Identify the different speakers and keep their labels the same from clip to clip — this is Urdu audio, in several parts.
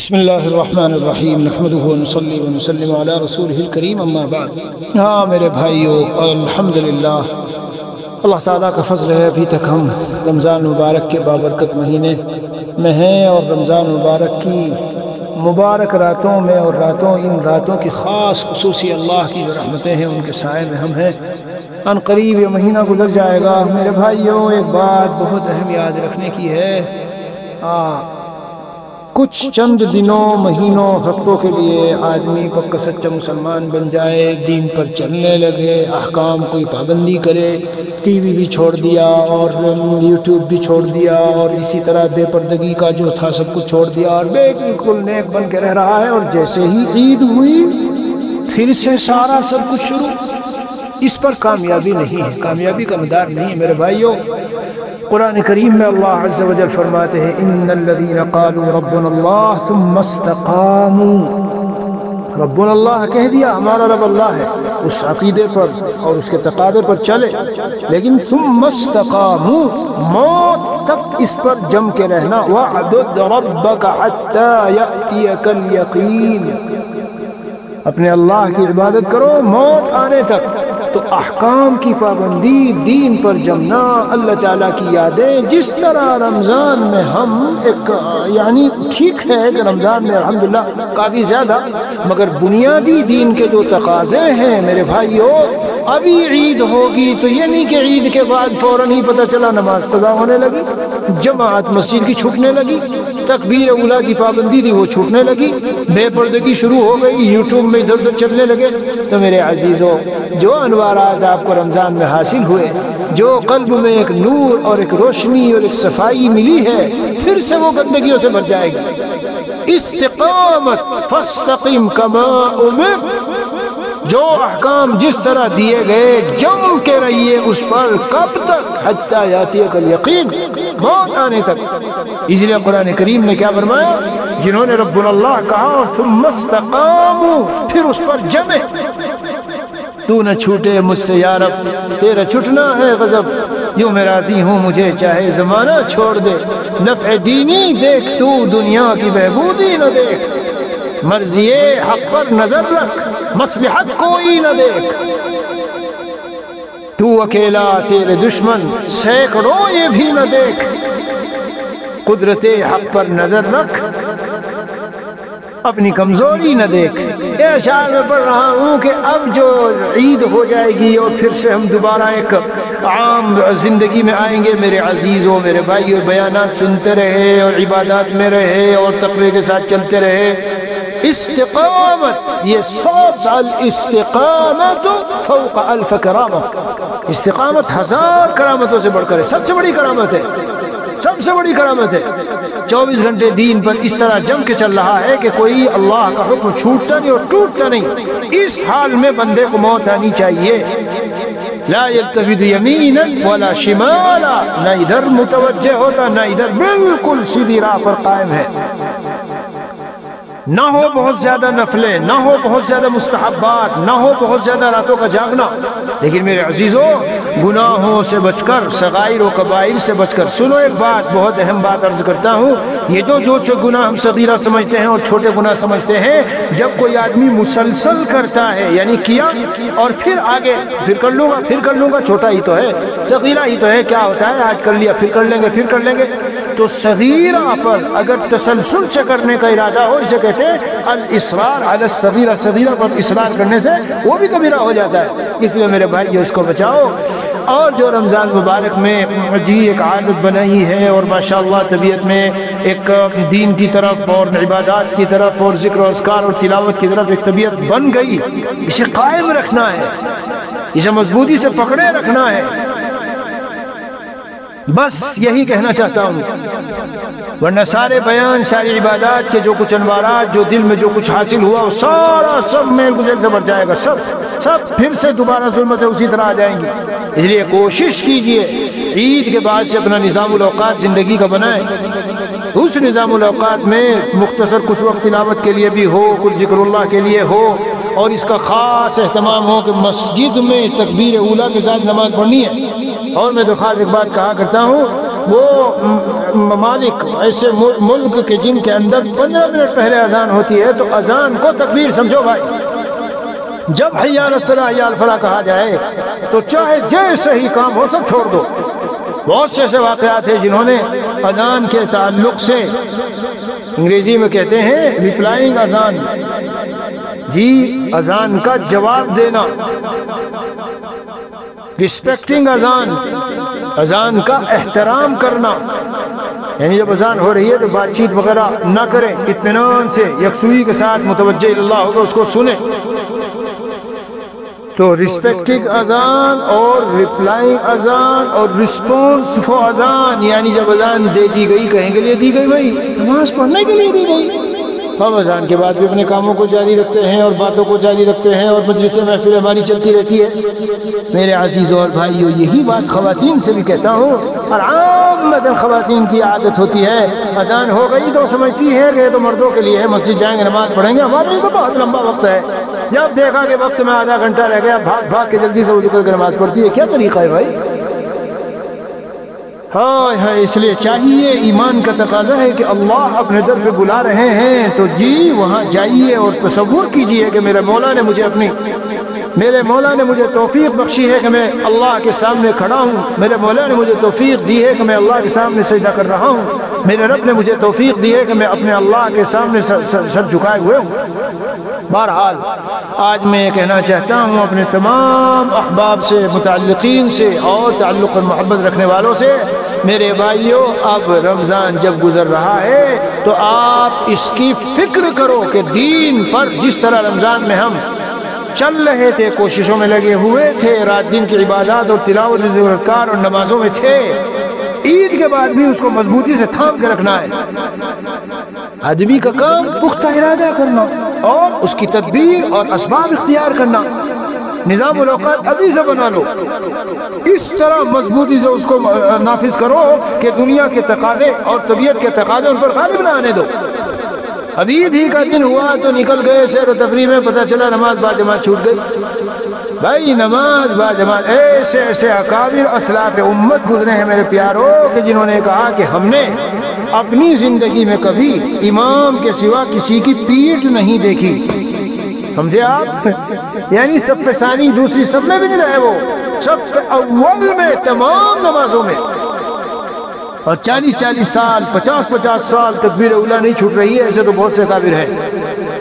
Speaker 1: بسم اللہ الرحمن الرحیم نحمدہ ونصلی ونسلم علی رسولہ الکریم اما بعد۔ ہاں میرے بھائیو، الحمدللہ اللہ تعالیٰ کا فضل ہے، ابھی تک ہم رمضان مبارک کے بابرکت مہینے میں ہیں، اور رمضان مبارک کی مبارک راتوں میں اور ان راتوں کی خاص خصوصی اللہ کی جو رحمتیں ہیں ان کے سائے میں ہم ہیں۔ ان قریب یہ مہینہ گزر جائے گا۔ میرے بھائیو، ایک بات بہت اہم یاد رکھنے کی ہے، کچھ چند دنوں، مہینوں، ہفتوں کے لیے آدمی پکا سچا مسلمان بن جائے، دین پر چلنے لگے، احکام کوئی پابندی کرے، ٹی وی بھی چھوڑ دیا اور یوٹیوب بھی چھوڑ دیا، اور اسی طرح بے پردگی کا جو تھا سب کچھ چھوڑ دیا، اور بالکل نیک بن کے رہ رہا ہے، اور جیسے ہی عید ہوئی پھر سے سارا سب کچھ شروع۔ اس پر کامیابی نہیں ہے، کامیابی کا مدار نہیں ہے میرے بھائیوں۔ قرآن کریم میں اللہ عز و جل فرماتے ہیں ان الذین قالوا ربنا اللہ ثم استقاموا۔ ربنا اللہ کہہ دیا، ہمارا رب اللہ ہے، اس عقیدے پر اور اس کے تقاضے پر چلے، لیکن ثم استقاموا، موت تک اس پر جم کے رہنا۔ وَاعْبُدْ رَبَّكَ حَتَّى يَأْتِيَكَ الْيَقِينُ، اپنے اللہ کی عبادت کرو موت آنے تک۔ تو احکام کی پابندی، دین پر جمنا، اللہ تعالیٰ کی یادیں، جس طرح رمضان میں ہم یعنی ٹھیک ہے کہ رمضان میں الحمدللہ کافی زیادہ، مگر بنیادی دین کے جو تقاضے ہیں میرے بھائیو، ابھی عید ہوگی تو یہ نہیں کہ عید کے بعد فوراً ہی پتہ چلا نماز قضا ہونے لگی، جماعت مسجد کی چھوٹنے لگی، تکبیر اولیٰ کی پابندی تھی وہ چھوٹنے لگی، بے پردگی شروع ہو گئی، یوٹیوب میں ادھر ادھر چلنے لگے۔ تو میرے عزیزو، جو انوارات آپ کو رمضان میں حاصل ہوئے، جو قلب میں ایک نور اور ایک روشنی اور ایک صفائی ملی ہے، پھر سے وہ گندگیوں سے بھر جائے گی۔ استقامت فاستقم کما امرت، جو احکام جس طرح دیے گئے جم کے رہیے اس پر، کب تک؟ حتی یاتیک الیقین، موت آنے تک۔ اس لیے قرآن کریم نے کیا فرمایا؟ جنہوں نے ربنا اللہ کہا ثم استقاموا، پھر اس پر جمے۔ تو نہ چھوٹے مجھ سے یا رب، تیرا چھٹنا ہے غضب، یوں میں راضی ہوں مجھے چاہے زمانہ چھوڑ دے، نفع دینی دیکھ تو دنیا کی بہبودی نہ دیکھ، مرضی حق پر نظر رکھ مصلحت کوئی نہ دیکھ، تو اکیلا تیرے دشمن سینکڑوں یہ بھی نہ دیکھ، قدرت حق پر نظر رکھ اپنی کمزوری نہ دیکھ۔ یہ اشعار میں پڑھ رہا ہوں کہ اب جو عید ہو جائے گی اور پھر سے ہم دوبارہ ایک عام زندگی میں آئیں گے، میرے عزیزوں، میرے بھائیوں، بیانات سنتے رہے اور عبادات میں رہے اور تقوی کے ساتھ چلتے رہے۔ استقامت، یہ 100 سال استقامت فوق 1000 کرامت، استقامت 1000 کرامتوں سے بڑھ کر ہے، سب سے بڑی کرامت ہے، سب سے بڑی کرامت ہے۔ 24 گھنٹے دین پر اس طرح جم کے چل رہا ہے کہ کوئی اللہ کا حکم چھوٹتا نہیں اور ٹوٹتا نہیں۔ اس حال میں بندے کو موت آنی چاہیے، لا یلتفت یمینا ولا شمالا، نہ ادھر متوجہ ہوتا نہ ادھر، بالکل سیدھی راہ پر قائم ہے۔ نہ ہو بہت زیادہ نفلیں، نہ ہو بہت زیادہ مستحبات، نہ ہو بہت زیادہ راتوں کا جاگنا، لیکن میرے عزیزوں، گناہوں سے بچ کر، صغائر و کبائر سے بچ کر۔ سنو ایک بات، بہت اہم بات عرض کرتا ہوں، یہ جو گناہ ہم صغیرہ سمجھتے ہیں اور چھوٹے گناہ سمجھتے ہیں، جب کوئی آدمی مسلسل کرتا ہے، یعنی کیا اور پھر آگے پھر کر لوں گا، پھر کر لوں گا، چھوٹا ہی تو ہے، صغیرہ ہی تو ہے، کیا ہوتا ہے آج کر لیا پھر کر لیں گے، پھر کر لیں گے۔ تو صغیرہ پر اگر تسلسل سے کرنے کا ارادہ ہو، اسے کہتے ہیں الاصرار علی الصغیرہ، صغیرہ پر اصرار کرنے سے وہ بھی کبیرہ ہو جاتا ہے۔ اس لیے میرے بھائیو، اس کو بچاؤ۔ اور جو رمضان مبارک میں ایک عادت بنائی ہے اور ماشاءاللہ طبیعت میں ایک دین کی طرف اور عبادات کی طرف اور ذکر و اذکار اور تلاوت کی طرف ایک طبیعت بن گئی، اسے قائم رکھنا ہے، اسے مضبوطی سے پکڑے رکھنا ہے۔ بس یہی کہنا چاہتا ہوں، ورنہ سارے بیان، ساری عبادات کے جو کچھ انوارات، جو دل میں جو کچھ حاصل ہوا، وہ سارا سب میں گزر سے بڑھ جائے گا، سب پھر سے دوبارہ ظلمتیں اسی طرح آ جائیں گی۔ اس لیے کوشش کیجئے عید کے بعد سے اپنا نظام الاوقات زندگی کا بنائیں، اس نظام الاوقات میں مختصر کچھ وقت تلاوت کے لیے بھی ہو، کچھ ذکر اللہ کے لیے ہو، اور اس کا خاص اہتمام ہو کہ مسجد میں تکبیر اولیٰ کے ساتھ نماز پڑھنی ہے۔ اور میں تو خاص ایک بات کہا کرتا ہوں، وہ ممالک ایسے ملک کے جن کے اندر 15 منٹ پہلے اذان ہوتی ہے تو اذان کو تکبیر سمجھو بھائی. جب حی علی الصلاۃ حی علی الفلاح کہا جائے تو چاہے جیسے ہی کام ہو سب چھوڑ دو. بہت سے ایسے واقعات ہیں جنہوں نے اذان کے تعلق سے انگریزی میں کہتے ہیں ریپلائنگ اذان، جی اذان کا جواب دینا، رسپیکٹنگ اذان، اذان کا احترام کرنا. یعنی جب اذان ہو رہی ہے تو بات چیت وغیرہ نہ کریں، اطمینان سے یکسوئی کے ساتھ متوجہ اللہ ہوگا اس کو سنیں. تو رسپیکٹنگ اذان اور ریپلائنگ اذان اور رسپونس فور اذان، یعنی جب اذان دے دی گئی کہیں کے لیے دی گئی بھائی، نماز پڑھنے کے لیے دی گئی. ہم اذان کے بعد بھی اپنے کاموں کو جاری رکھتے ہیں اور باتوں کو جاری رکھتے ہیں اور مجلس محفل ہماری چلتی رہتی ہے. میرے عزیزوں اور بھائیوں، یہی بات خواتین سے بھی کہتا ہوں، اور عامةً خواتین کی عادت ہوتی ہے اذان ہو گئی تو سمجھتی ہے کہ یہ تو مردوں کے لیے ہے، مسجد جائیں گے نماز پڑھیں گے، ہمارے لیے تو بہت لمبا وقت ہے. جب دیکھا کہ وقت میں آدھا گھنٹہ رہ گیا، بھاگ بھاگ کے جلدی سے وضو کر کے نماز پڑھتی ہے. کیا طریقہ ہے بھائی؟ ہائے ہائے. اس لیے چاہیے، ایمان کا تقاضا ہے کہ اللہ اپنے در پہ بلا رہے ہیں تو جی وہاں جائیے اور تصور کیجئے کہ میرے مولا نے مجھے توفیق بخشی ہے کہ میں اللہ کے سامنے کھڑا ہوں. میرے مولا نے مجھے توفیق دی ہے کہ میں اللہ کے سامنے سجدہ کر رہا ہوں. میرے رب نے مجھے توفیق دی ہے کہ میں اپنے اللہ کے سامنے سر جھکائے ہوئے ہوں. بہرحال آج میں یہ کہنا چاہتا ہوں اپنے تمام احباب سے، متعلقین سے اور تعلق اور محبت رکھنے والوں سے، میرے بھائیوں اب رمضان جب گزر رہا ہے تو آپ اس کی فکر کرو کہ دین پر جس طرح رمضان میں ہم چل رہے تھے، کوششوں میں لگے ہوئے تھے، رات دن کی عبادات اور تلاوت ذکر و اذکار اور نمازوں میں تھے، عید کے بعد بھی اس کو مضبوطی سے تھام کے رکھنا ہے. آدمی کا کام پختہ ارادہ کرنا اور اس کی تدبیر اور اسباب اختیار کرنا. نظام الاوقات ابھی سے بنا لو، اس طرح مضبوطی سے اس کو نافذ کرو کہ دنیا کے تقاضے اور طبیعت کے تقاضے ان پر غالب نہ آنے دو. ابھی عید ہی کا دن ہوا تو نکل گئے سیر و تفریح میں، پتہ چلا نماز با جماعت چھوٹ گئی. بھائی نماز با جماعت، ایسے ایسے اکابر اسلاف امت گزرے ہیں میرے پیاروں کہ جنہوں نے کہا کہ ہم نے اپنی زندگی میں کبھی امام کے سوا کسی کی پیٹھ نہیں دیکھی. سمجھے آپ؟ یعنی سب پہ ثانی، دوسری سب میں بھی نہیں رہے، وہ سب پہ اول میں تمام نمازوں میں. اور 40 سال 50 سال تکبیر اولیٰ نہیں چھوٹ رہی ہے. ایسے تو بہت سے کافر ہیں.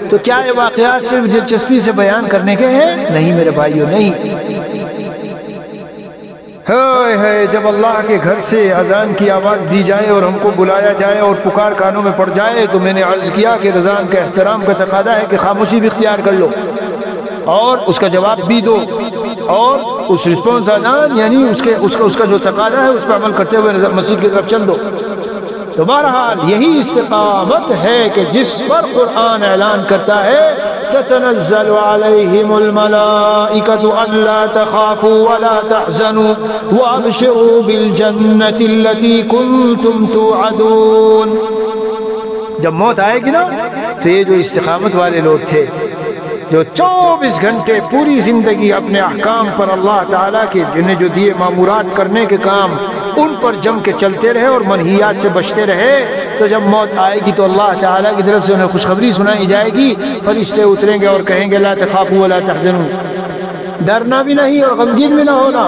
Speaker 1: تو کیا یہ واقعات صرف دلچسپی سے بیان کرنے کے ہیں؟ نہیں میرے بھائیوں، نہیں. ہے جب اللہ کے گھر سے اذان کی آواز دی جائے اور ہم کو بلایا جائے اور پکار کانوں میں پڑ جائے تو میں نے عرض کیا کہ رضان کا احترام کا تقاضا ہے کہ خاموشی بھی اختیار کر لو اور اس کا جواب بھی دو، اور اس رسپونس اذان یعنی اس کا جو تقاضا ہے اس پر عمل کرتے ہوئے مسجد کی طرف چل دو. تو بہرحال یہی استقامت ہے کہ جس پر قرآن اعلان کرتا ہے تتنزل علیہم الملائکۃ الا تخافوا ولا تحزنوا وابشروا بالجنۃ التي کنتم توعدون. جب موت آئے گی نا تو یہ جو استقامت والے لوگ تھے جو 24 گھنٹے پوری زندگی اپنے احکام پر اللہ تعالیٰ کے جنہیں جو دیے معمورات کرنے کے کام ان پر جم کے چلتے رہے اور منہیات سے بچتے رہے، تو جب موت آئے گی تو اللہ تعالیٰ کی طرف سے انہیں خوشخبری سنائی جائے گی. فرشتے اتریں گے اور کہیں گے لا تخافوا ولا تحزنوا، ڈرنا بھی نہیں اور غمگین بھی نہ ہونا.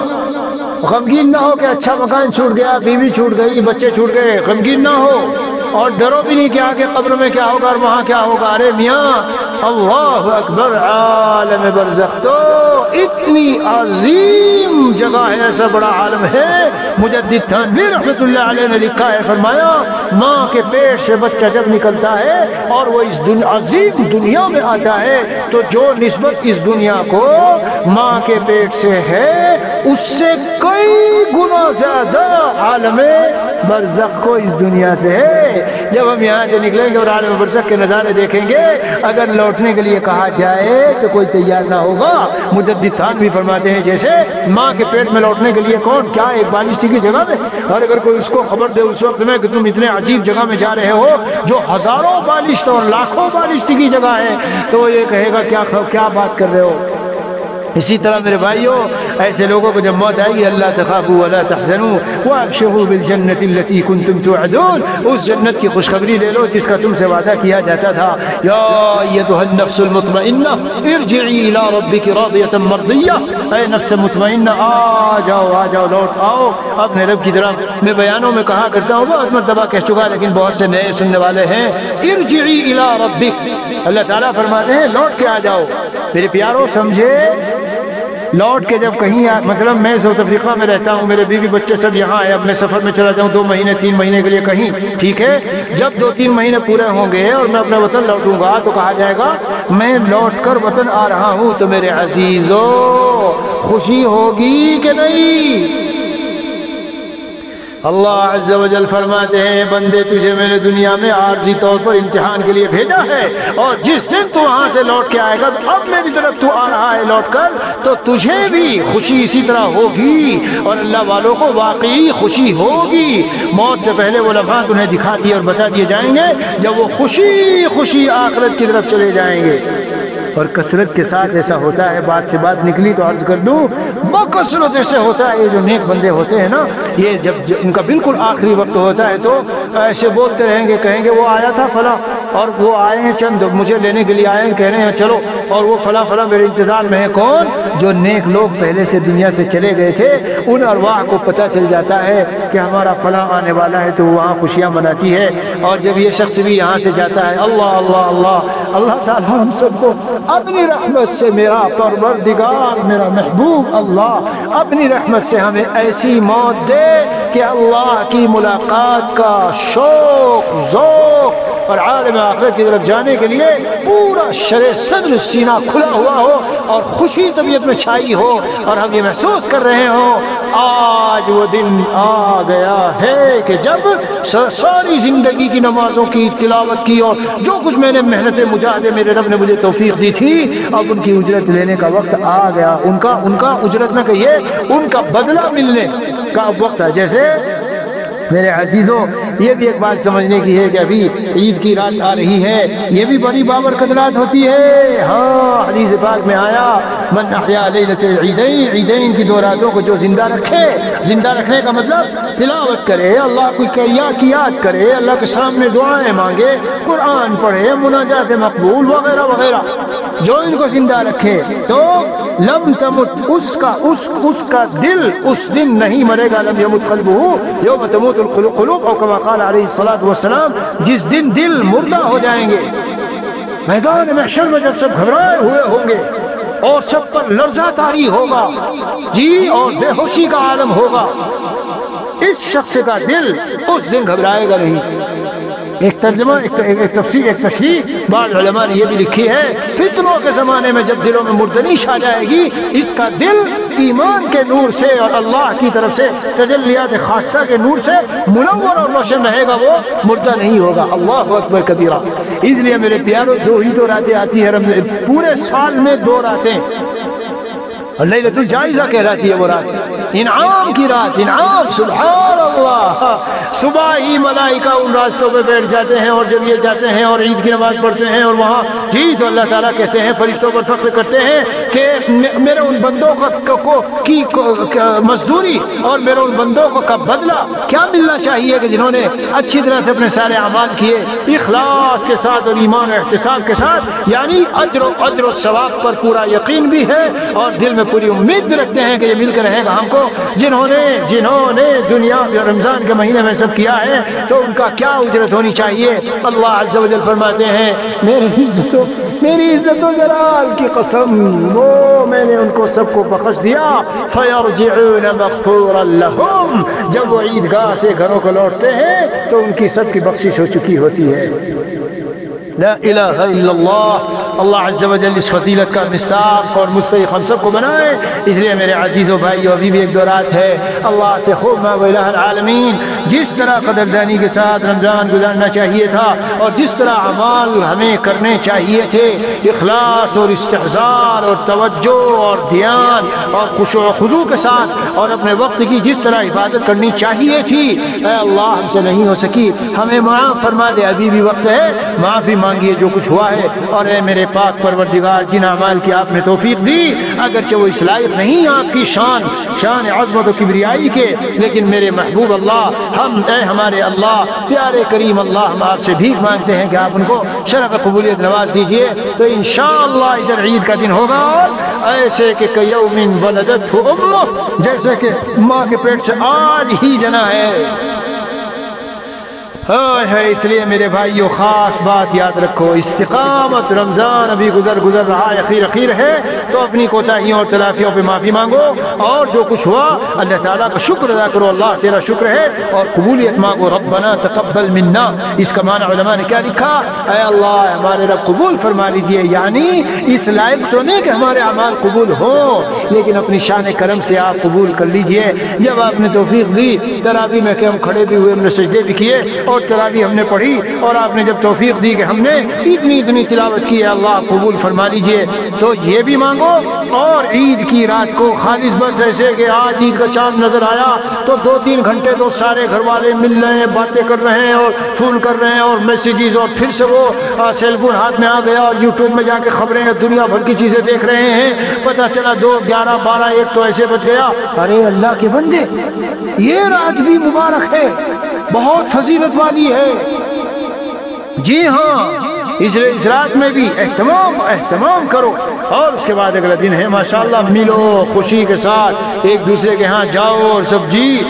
Speaker 1: غمگین نہ ہو کہ اچھا مکان چھوٹ گیا، بیوی چھوٹ گئی، بچے چھوٹ گئے، غمگین نہ ہو اور ڈرو بھی نہیں کہ آگے قبر میں کیا ہوگا اور وہاں کیا ہوگا. ارے میاں اللہ اکبر، عالم برزخ تو اتنی عظیم جگہ ہے، ایسا بڑا عالم ہے. مجدد تھانوی رحمۃ اللہ علیہ نے لکھا ہے، فرمایا ماں کے پیٹ سے بچہ جب نکلتا ہے اور وہ اس عظیم دنیا میں آتا ہے تو جو نسبت اس دنیا کو ماں کے پیٹ سے ہے اس سے کئی گنا زیادہ عالم برزخ کو اس دنیا سے ہے. جب ہم یہاں سے نکلیں گے اور عالم برزخ کے نظارے دیکھیں گے، اگر لوٹنے کے لیے کہا جائے تو کوئی تیار نہ ہوگا. مجدد تھانوی فرماتے ہیں جیسے ماں کے پیٹ میں لوٹنے کے لیے کون کیا ایک بالشتی کی جگہ میں، اور اگر کوئی اس کو خبر دے اس وقت میں کہ تم اتنے عجیب جگہ میں جا رہے ہو جو ہزاروں بالشت اور لاکھوں بالشتی کی جگہ ہے، تو وہ یہ کہے گا کیا بات کر رہے ہو. اسی طرح میرے بھائیوں ایسے لوگوں کو جب موت آئے گی اللہ تخافوا ولا تحزنوا وابشروا بالجنة التي كنتم توعدون، اس جنت کی خوشخبری لے لو جس کا تم سے وعدہ کیا جاتا تھا۔ یا ایتھا النفس المطمئنہ ارجعی الی ربک راضیۃ مرضیہ، اے نفس مطمئنہ آ جاؤ لوٹ آؤ اپنے رب کی طرف۔ میں بیانوں میں کہا کرتا ہوں، بہت مرتبہ کہہ چکا لیکن بہت سے نئے سننے والے ہیں، ارجعی الی ربک، اللہ تعالیٰ فرماتے ہیں لوٹ کے آ جاؤ۔ میرے پیاروں سمجھے، لوٹ کے جب کہیں مثلا میں ساؤتھ افریقہ میں رہتا ہوں، میرے بیوی بچے سب یہاں ہیں، اب میں سفر میں چلا جاؤں 2 مہینے 3 مہینے کے لیے کہیں، ٹھیک ہے، جب 2-3 مہینے پورے ہوں گے اور میں اپنے وطن لوٹوں گا تو کہا جائے گا میں لوٹ کر وطن آ رہا ہوں، تو میرے عزیزو خوشی ہوگی کہ نہیں؟ اللہ عز و جل فرماتے ہیں بندے تجھے میں نے دنیا میں عارضی طور پر امتحان کے لیے بھیجا ہے، اور جس دن تو وہاں سے لوٹ کے آئے گا تو اب میری طرف تو آ رہا ہے لوٹ کر، تو تجھے بھی خوشی اسی طرح ہوگی اور اللہ والوں کو واقعی خوشی ہوگی۔ موت سے پہلے وہ لمحات انہیں دکھا دیے اور بتا دیے جائیں گے جب وہ خوشی خوشی آخرت کی طرف چلے جائیں گے۔ اور کثرت کے ساتھ ایسا ہوتا ہے، بات سے بات نکلی تو عرض کر دوں، بکثرت ایسے ہوتا ہے، یہ جو نیک بندے ہوتے ہیں نا، یہ جب ان کا بالکل آخری وقت ہوتا ہے تو ایسے بولتے رہیں گے، کہیں گے وہ آیا تھا فلاں اور وہ آئے ہیں چند مجھے لینے کے لیے آئے ہیں، کہہ رہے ہیں چلو، اور وہ فلاں فلاں میرے انتظار میں ہے۔ کون؟ جو نیک لوگ پہلے سے دنیا سے چلے گئے تھے، ان ارواح کو پتہ چل جاتا ہے کہ ہمارا فلاں آنے والا ہے، تو وہ وہاں خوشیاں مناتی ہے۔ اور جب یہ شخص بھی یہاں سے جاتا ہے، اللہ اللہ اللہ اللہ تعالیٰ ہم سب کو اپنی رحمت سے، میرا پروردگار میرا محبوب اللہ اپنی رحمت سے ہمیں ایسی موت دے کہ اللہ کی ملاقات کا شوق ذوق اور عالم آخرت کی طرف جانے کے لیے پورا شرح صدر سینہ کھلا ہوا ہو اور خوشی طبیعت میں چھائی ہو، اور ہم یہ محسوس کر رہے ہوں آج وہ دن آ گیا ہے کہ جب ساری زندگی کی نمازوں کی تلاوت کی اور جو کچھ میں نے محنت مجاہدے میرے رب نے مجھے توفیق دی تھی، اب ان کی اجرت لینے کا وقت آ گیا۔ ان کا اجرت نہ کہیے، ان کا بدلہ ملنے کا اب وقت ہے۔ جیسے میرے عزیزوں یہ بھی ایک بات سمجھنے کی ہے کہ ابھی عید کی رات آ رہی ہے، یہ بھی بڑی بابرکت رات ہوتی ہے۔ ہاں حدیث پاک میں آیا من احیا لیلۃ العیدین، عیدین کی 2 راتوں کو جو زندہ رکھے، زندہ رکھنے کا مطلب تلاوت کرے، اللہ کی یاد کرے، اللہ کے سامنے دعائیں مانگے، قرآن پڑھے، مناجات مقبول وغیرہ وغیرہ، جو ان کو زندہ رکھے تو لم تمت، اس کا دل اس دن نہیں مرے گا، لم یمت قلبہ یوم تموت القلوب، اور کما قال علیہ الصلوۃ والسلام، جس دن دل مردہ ہو جائیں گے، میدان محشر میں جب سب گھبرائے ہوئے ہوں گے اور سب پر لرزہ طاری ہوگا جی، اور بے ہوشی کا عالم ہوگا، اس شخص کا دل اس دن گھبرائے گا نہیں۔ ایک ترجمہ، ایک تفسیر، ایک تشریح بعض علماء نے یہ بھی لکھی ہے، فتنوں کے زمانے میں جب دلوں میں مردنی چھا جائے گی، اس کا دل ایمان کے نور سے اور اللہ کی طرف سے تجلیات خاصہ کے نور سے منور اور روشن رہے گا، وہ مردہ نہیں ہوگا۔ اللہ اکبر کبیرہ۔ اس لیے میرے پیاروں 2 ہی تو راتیں آتی ہیں پورے سال میں، 2 راتیں، اور لیلۃ الجائزہ کہلاتی ہے وہ رات، انعام کی رات، انعام، سبحان اللہ۔ صبح ہی ملائکہ ان راستوں پہ بیٹھ جاتے ہیں، اور جب یہ جاتے ہیں اور عید کی نماز پڑھتے ہیں اور وہاں جی تو اللہ تعالیٰ کہتے ہیں، فرشتوں پر فخر کرتے ہیں کہ میرے ان بندوں کی مزدوری اور میرے ان بندوں کا بدلہ کیا ملنا چاہیے کہ جنہوں نے اچھی طرح سے اپنے سارے اعمال کیے اخلاص کے ساتھ اور ایمان و احتساب کے ساتھ، یعنی اجر و ثواب پر پورا یقین بھی ہے اور دل میں پوری امید بھی رکھتے ہیں کہ یہ مل کر رہے گا ہم کو، جنہوں نے دنیا رمضان کے مہینے میں سب کیا ہے، تو ان کا کیا اجرت ہونی چاہیے۔ اللہ عز و جل فرماتے ہیں میری عزت و جلال کی قسم، وہ میں نے ان کو سب کو بخش دیا، فَيَرْجِعُونَ مَغْفُورًا لَهُمْ، جب وہ عیدگاہ سے گھروں کو لوٹتے ہیں تو ان کی سب کی بخشش ہو چکی ہوتی ہے۔ لا الہ الا اللہ۔ اللہ عز و جل اس فضیلت کا مصداق اور مستحق ہم سب کو بنائے۔ اس لیے میرے عزیزو بھائیو، ابھی بھی ایک 2 رات ہے، اللہ سے خوب مانگو الہ العالمین، جس طرح قدردانی کے ساتھ رمضان گزارنا چاہیے تھا اور جس طرح اعمال ہمیں کرنے چاہیے تھے، اخلاص اور استحضار اور توجہ اور دھیان اور خشوع و خضوع کے ساتھ، اور اپنے وقت کی جس طرح عبادت کرنی چاہیے تھی، اے اللہ ہم سے نہیں ہو سکی، ہمیں معاف فرما دے، ابھی بھی وقت ہے، معافی مانگیے جو کچھ ہوا ہے، اور اے میرے پاک پروردگار جن اعمال کی آپ نے توفیق دی اگرچہ وہ اس لائق نہیں آپ کی شان عظمت و کبریائی کے، لیکن میرے محبوب اللہ اے ہمارے اللہ پیارے کریم اللہ، ہم آپ سے بھیک مانگتے ہیں کہ آپ ان کو شرف قبولیت نواز دیجئے۔ تو انشاءاللہ ادھر عید کا دن ہوگا اور ایسے کہ کیوم ولدتہ امہ، جیسے کہ ماں کے پیٹ سے آج ہی جنا ہے۔ اس لیے میرے بھائیو خاص بات یاد رکھو، استقامت، رمضان ابھی گزر رہا ہے، اخیر ہے، تو اپنی کوتاہیوں اور تلافیوں پہ معافی مانگو، اور جو کچھ ہوا اللہ تعالیٰ کا شکر ادا کرو، اللہ تیرا شکر ہے، اور قبولیت مانگو۔ ربنا تقبل منا، اس کا معنی علماء نے کیا لکھا؟ اے اللہ ہمارے رب قبول فرما لیجئے، یعنی اس لائق تو نہیں کہ ہمارے اعمال قبول ہوں، لیکن اپنی شان کرم سے آپ قبول کر لیجئے۔ جب آپ نے توفیق دی تراویح میں کہ ہم کھڑے بھی ہوئے، ہم نے سجدے بھی کیے اور تراویح ہم نے پڑھی، اور آپ نے جب توفیق دی کہ ہم نے اتنی تلاوت کی ہے، اللہ قبول فرما لیجئے، تو یہ بھی مانگو۔ اور عید کی رات کو خالص بس ایسے کہ آج عید کا چاند نظر آیا تو 2-3 گھنٹے تو سارے گھر والے مل رہے ہیں، باتیں کر رہے ہیں اور فون کر رہے ہیں اور میسیجز، اور پھر سے وہ سیل فون ہاتھ میں آ گیا اور یوٹیوب میں جا کے خبریں دنیا بھر کی چیزیں دیکھ رہے ہیں، پتہ چلا 2, 11, 12, 1 تو ایسے بچ گیا۔ ارے اللہ کے بندے، یہ رات بھی مبارک ہے، بہت فضیلت والی ہے، جی ہاں، اس رات میں بھی اہتمام کرو۔ اور اس کے بعد اگلا دن ہے، ماشاءاللہ ملو خوشی کے ساتھ، ایک دوسرے کے ہاں جاؤ، اور سب جی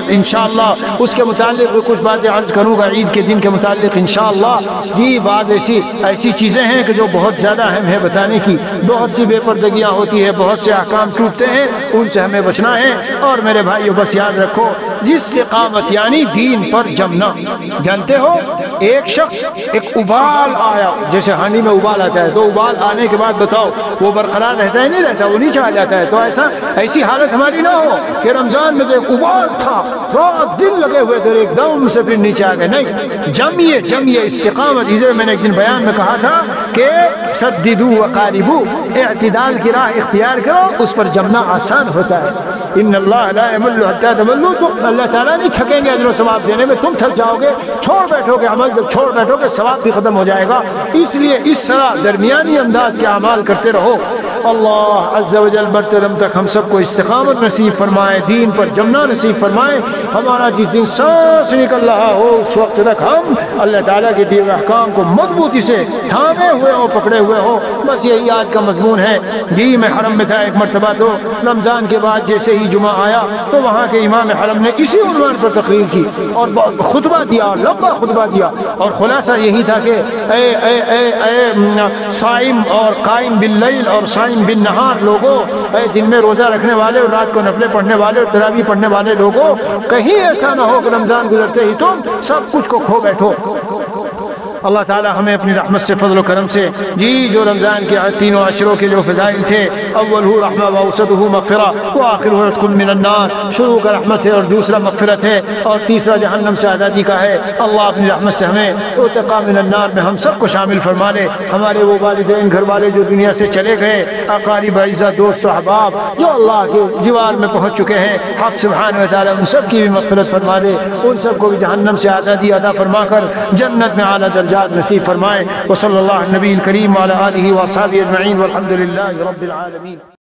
Speaker 1: انشاءاللہ اس کے متعلق کچھ باتیں عرض کروں گا عید کے دن کے متعلق انشاءاللہ۔ جی بعض ایسی چیزیں ہیں کہ جو بہت زیادہ اہم ہے بتانے کی، بہت سی بے پردگیاں ہوتی ہے، بہت سے احکام ٹوٹتے ہیں، ان سے ہمیں بچنا ہے۔ اور میرے بھائیو بس یاد رکھو، استقامت یعنی دین پر جمنا۔ جانتے ہو ایک شخص، ایک ابال آیا، جیسے ہانڈی میں ابال آتا ہے، تو ابال آنے کے بعد بتاؤ وہ برقرار رہتا ہے نہیں رہتا، وہ نیچے آ جاتا ہے۔ تو ایسی حالت ہماری نہ ہو کہ رمضان میں ایک ابال تھا، رات دن لگے ہوئے تھے، ایک دم سے پھر نیچے آ گئے، نہیں، جمیے استقامت۔ اسے میں نے ایک دن بیان میں کہا تھا کہ سددوا وقاربوا، اعتدال کی راہ اختیار کرو، اس پر جمنا آسان ہوتا ہے۔ ان اللہ لا یمل حتی تملوا، تو اللہ تعالیٰ نہیں تھکیں گے اجر و ثواب دینے میں، تم تھک جاؤ گے، چھوڑ بیٹھو گے عمل، جب چھوڑ بیٹھو گے ثواب بھی ختم ہو جائے گا۔ اس لیے اس طرح درمیانی انداز کے اعمال کرتے رہو۔ اللہ عز و جل برترم تک ہم سب کو استقامت نصیب فرمائے، دین پر جمنا نصیب فرمائے۔ ہمارا جس دن سانس نکل رہا ہو اس وقت تک ہم اللہ تعالیٰ کے دیے احکام کو مضبوطی سے تھامے ہوئے ہو، پکڑے ہوئے ہو۔ بس یہی آج کا مضمون ہے۔ جی میں حرم میں تھا ایک مرتبہ، تو رمضان کے بعد جیسے ہی جمعہ آیا تو وہاں کے امام حرم نے اسی عنوان پر تقریر کی اور خطبہ دیا، اور لمبا خطبہ دیا، اور خلاصہ یہی تھا کہ اے صائم اور قائم باللیل اور صائم بالنہار لوگوں، اے دن میں روزہ رکھنے والے اور رات کو نفلیں پڑھنے والے اور تراویح پڑھنے والے لوگوں، کہیں ایسا نہ ہو کہ رمضان گزرتے ہی تم سب کچھ کو کھو بیٹھو۔ اللہ تعالی ہمیں اپنی رحمت سے، فضل و کرم سے، جی جو رمضان کے تینوں عشروں کے جو فضائل تھے، اول رحمہ و اوسط مغفرہ و آخر عتق من النار، شروع کا رحمت ہے اور دوسرا مغفرت ہے اور تیسرا جہنم سے آزادی کا ہے۔ اللہ اپنی رحمت سے ہمیں عتق من النار میں ہم سب کو شامل فرما لے۔ ہمارے وہ والدین، گھر والے جو دنیا سے چلے گئے، اقارب اعزا، دوست و احباب جو اللہ کے جوار میں پہنچ چکے ہیں، حق سبحانہ و تعالی ان سب کی بھی مغفرت فرما دے، ان سب کو بھی جہنم سے آزادی عطا فرما کر جنت میں اعلیٰ درجات نصیب فرمائے۔ وصلی اللہ علی النبی الکریم وعلی آلہ وصحبہ اجمعین والحمد للہ رب العالمین۔